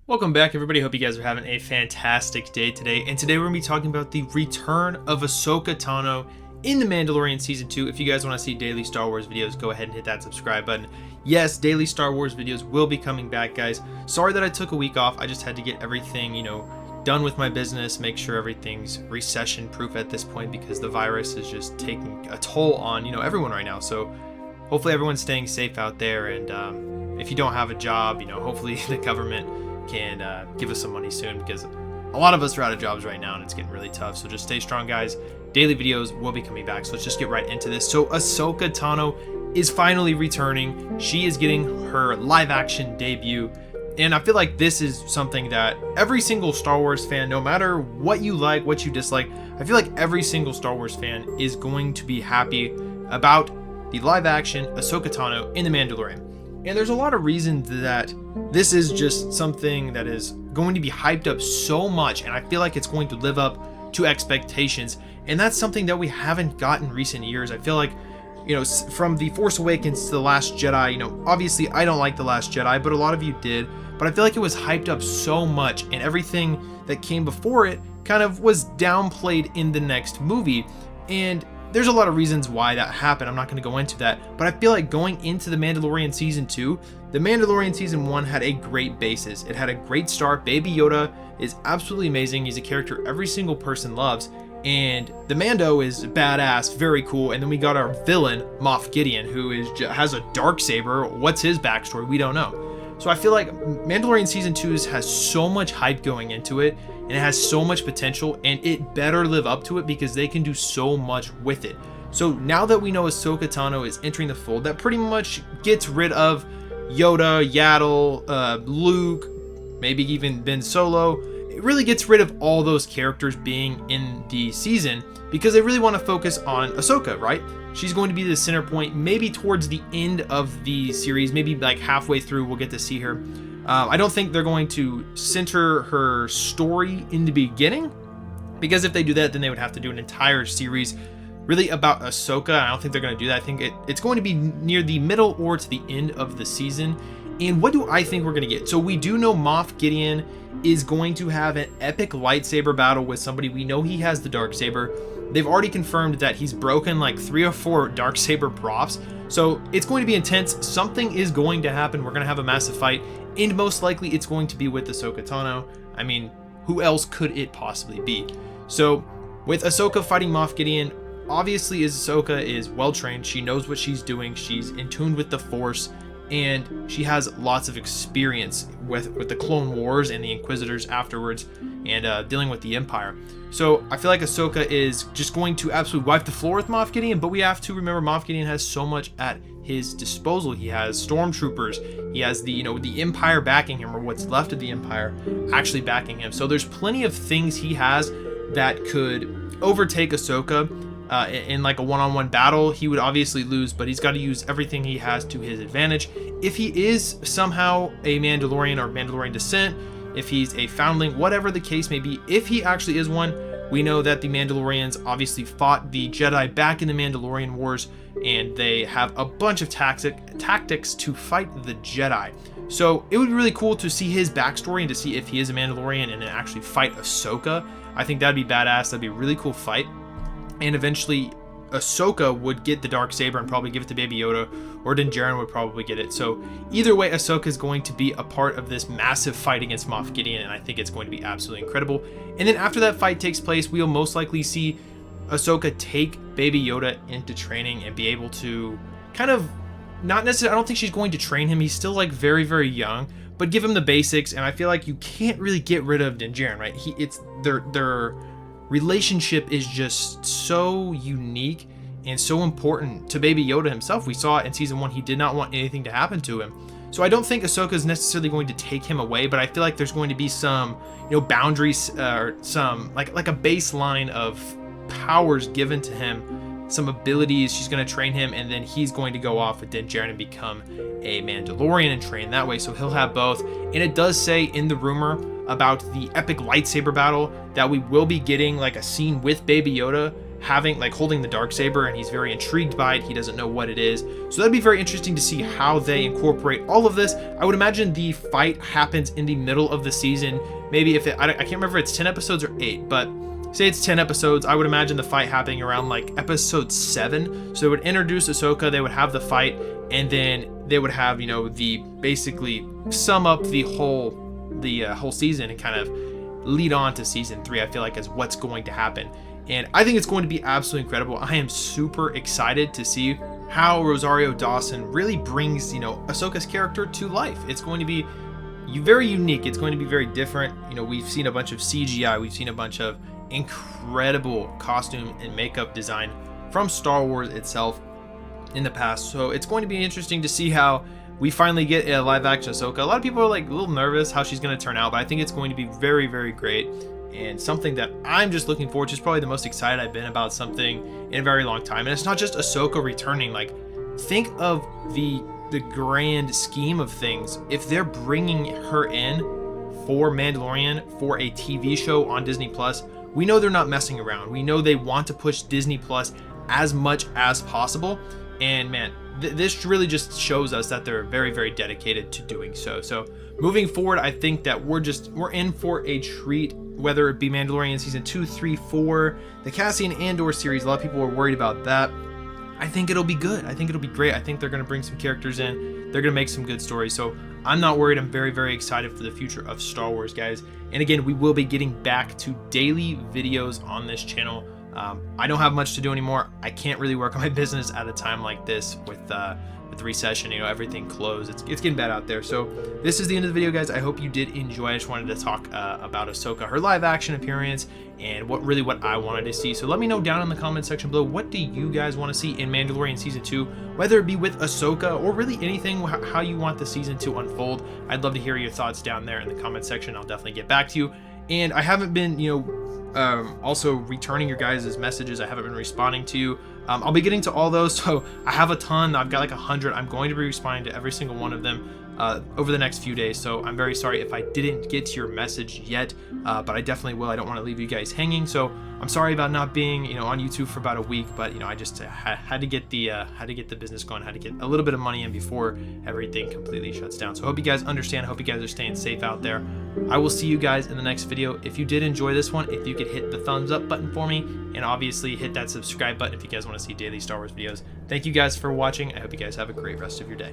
Welcome back, everybody. Hope you guys are having a fantastic day today. And today we're going to be talking about the return of Ahsoka Tano in The Mandalorian Season 2. If you guys want to see daily Star Wars videos, go ahead and hit that subscribe button. Yes, daily Star Wars videos will be coming back, guys. Sorry that I took a week off. I just had to get everything, done with my business, make sure everything's recession-proof at this point because the virus is just taking a toll on, everyone right now. So hopefully everyone's staying safe out there. And if you don't have a job, hopefully the government can give us some money soon, because a lot of us are out of jobs right now and it's getting really tough. So just stay strong, guys. Daily videos will be coming back, so let's just get right into this. So Ahsoka Tano is finally returning. She is getting her live action debut, and I feel like this is something that every single Star Wars fan, no matter what you like, what you dislike, I feel like every single Star Wars fan is going to be happy about the live action Ahsoka Tano in The Mandalorian. And there's a lot of reasons that this is just something that is going to be hyped up so much, and I feel like it's going to live up to expectations. And that's something that we haven't gotten in recent years. I feel like, from The Force Awakens to The Last Jedi, obviously I don't like The Last Jedi, but a lot of you did. But I feel like it was hyped up so much, and everything that came before it kind of was downplayed in the next movie. And there's a lot of reasons why that happened. I'm not going to go into that, but I feel like going into The Mandalorian Season 2, The Mandalorian Season 1 had a great basis. It had a great start. Baby Yoda is absolutely amazing. He's a character every single person loves, and the Mando is badass, very cool. And then we got our villain, Moff Gideon, who has a darksaber. What's his backstory? We don't know. So I feel like Mandalorian Season 2 has so much hype going into it, and it has so much potential, and it better live up to it because they can do so much with it. So now that we know Ahsoka Tano is entering the fold, that pretty much gets rid of Yoda, Yaddle, Luke, maybe even Ben Solo. It really gets rid of all those characters being in the season because they really want to focus on Ahsoka, right? She's going to be the center point, maybe towards the end of the series, maybe like halfway through we'll get to see her. I don't think they're going to center her story in the beginning, because if they do that, then they would have to do an entire series really about Ahsoka. I don't think they're going to do that. I think it's going to be near the middle or to the end of the season. And what do I think we're going to get? So we do know Moff Gideon is going to have an epic lightsaber battle with somebody. We know he has the darksaber. They've already confirmed that he's broken like 3 or 4 darksaber props. So it's going to be intense. Something is going to happen. We're going to have a massive fight, and most likely it's going to be with Ahsoka Tano. I mean, who else could it possibly be? So with Ahsoka fighting Moff Gideon, obviously Ahsoka is well trained. She knows what she's doing. She's in tune with the Force, and she has lots of experience with the Clone Wars and the Inquisitors afterwards, and dealing with the Empire. So I feel like Ahsoka is just going to absolutely wipe the floor with Moff Gideon, but we have to remember Moff Gideon has so much at his disposal. He has stormtroopers, he has the Empire backing him, or what's left of the Empire actually backing him. So there's plenty of things he has that could overtake Ahsoka. In like a one-on-one battle. He would obviously lose, but he's got to use everything he has to his advantage. If he is somehow a Mandalorian or Mandalorian descent, if he's a foundling, whatever the case may be, if he actually is one, we know that the Mandalorians obviously fought the Jedi back in the Mandalorian Wars, and they have a bunch of tactics to fight the Jedi. So it would be really cool to see his backstory and to see if he is a Mandalorian and then actually fight Ahsoka. I think that'd be badass. That'd be a really cool fight. And eventually Ahsoka would get the darksaber and probably give it to Baby Yoda, or Din Djarin would probably get it. So either way, Ahsoka is going to be a part of this massive fight against Moff Gideon, and I think it's going to be absolutely incredible. And then after that fight takes place, we'll most likely see Ahsoka take Baby Yoda into training and be able to kind of, not necessarily, I don't think she's going to train him. He's still like very, very young, but give him the basics. And I feel like you can't really get rid of Din Djarin, right? It's their relationship is just so unique and so important to Baby Yoda himself. We saw it in Season 1. He did not want anything to happen to him. So I don't think Ahsoka is necessarily going to take him away, but I feel like there's going to be some, boundaries, or some like a baseline of powers given to him, some abilities. She's going to train him, and then he's going to go off with Din Djarin and become a Mandalorian and train that way. So he'll have both. And it does say in the rumor about the epic lightsaber battle that we will be getting like a scene with Baby Yoda having like holding the lightsaber, and he's very intrigued by it. He doesn't know what it is, so that'd be very interesting to see how they incorporate all of this. I would imagine the fight happens in the middle of the season. Maybe if I can't remember if it's 10 episodes or 8, but say it's 10 episodes, I would imagine the fight happening around like episode 7. So they would introduce Ahsoka, they would have the fight, and then they would have, you know, the basically sum up the whole season and kind of lead on to season 3. I feel like is what's going to happen, and I think it's going to be absolutely incredible. I am super excited to see how Rosario Dawson really brings, you know, Ahsoka's character to life. It's going to be very unique. It's going to be very different. You know, we've seen a bunch of CGI, we've seen a bunch of incredible costume and makeup design from Star Wars itself in the past, so it's going to be interesting to see how we finally get a live action Ahsoka. A lot of people are like a little nervous how she's going to turn out, but I think it's going to be very, very great, and something that I'm just looking forward to. Is probably the most excited I've been about something in a very long time. And it's not just Ahsoka returning. Like, think of the grand scheme of things. If they're bringing her in for Mandalorian for a TV show on Disney Plus, we know they're not messing around. We know they want to push Disney Plus as much as possible, and man, this really just shows us that they're very, very dedicated to doing so. So moving forward, I think that we're in for a treat, whether it be Mandalorian season 2, 3, 4, the Cassian Andor series. A lot of people are worried about that. I think it'll be good. I think it'll be great. I think they're going to bring some characters in. They're going to make some good stories. So I'm not worried. I'm very, very excited for the future of Star Wars, guys. And again, we will be getting back to daily videos on this channel. I don't have much to do anymore. I can't really work on my business at a time like this with the recession, you know, everything closed. It's getting bad out there. So this is the end of the video, guys. I hope you did enjoy. I just wanted to talk about Ahsoka, her live action appearance, and what I wanted to see. So let me know down in the comment section below, what do you guys want to see in Mandalorian season 2, whether it be with Ahsoka or really anything, how you want the season to unfold. I'd love to hear your thoughts down there in the comment section. I'll definitely get back to you. And I haven't been, you know, also returning your guys' messages. I haven't been responding to you. I'll be getting to all those, so I have a ton. I've got like 100. I'm going to be responding to every single one of them over the next few days, so I'm very sorry if I didn't get to your message yet, but I definitely will. I don't want to leave you guys hanging, so I'm sorry about not being, you know, on YouTube for about a week, but you know, I just had to get the business going, had to get a little bit of money in before everything completely shuts down. So I hope you guys understand. I hope you guys are staying safe out there. I will see you guys in the next video. If you did enjoy this one, if you could hit the thumbs up button for me, and obviously hit that subscribe button if you guys want to see daily Star Wars videos. Thank you guys for watching. I hope you guys have a great rest of your day.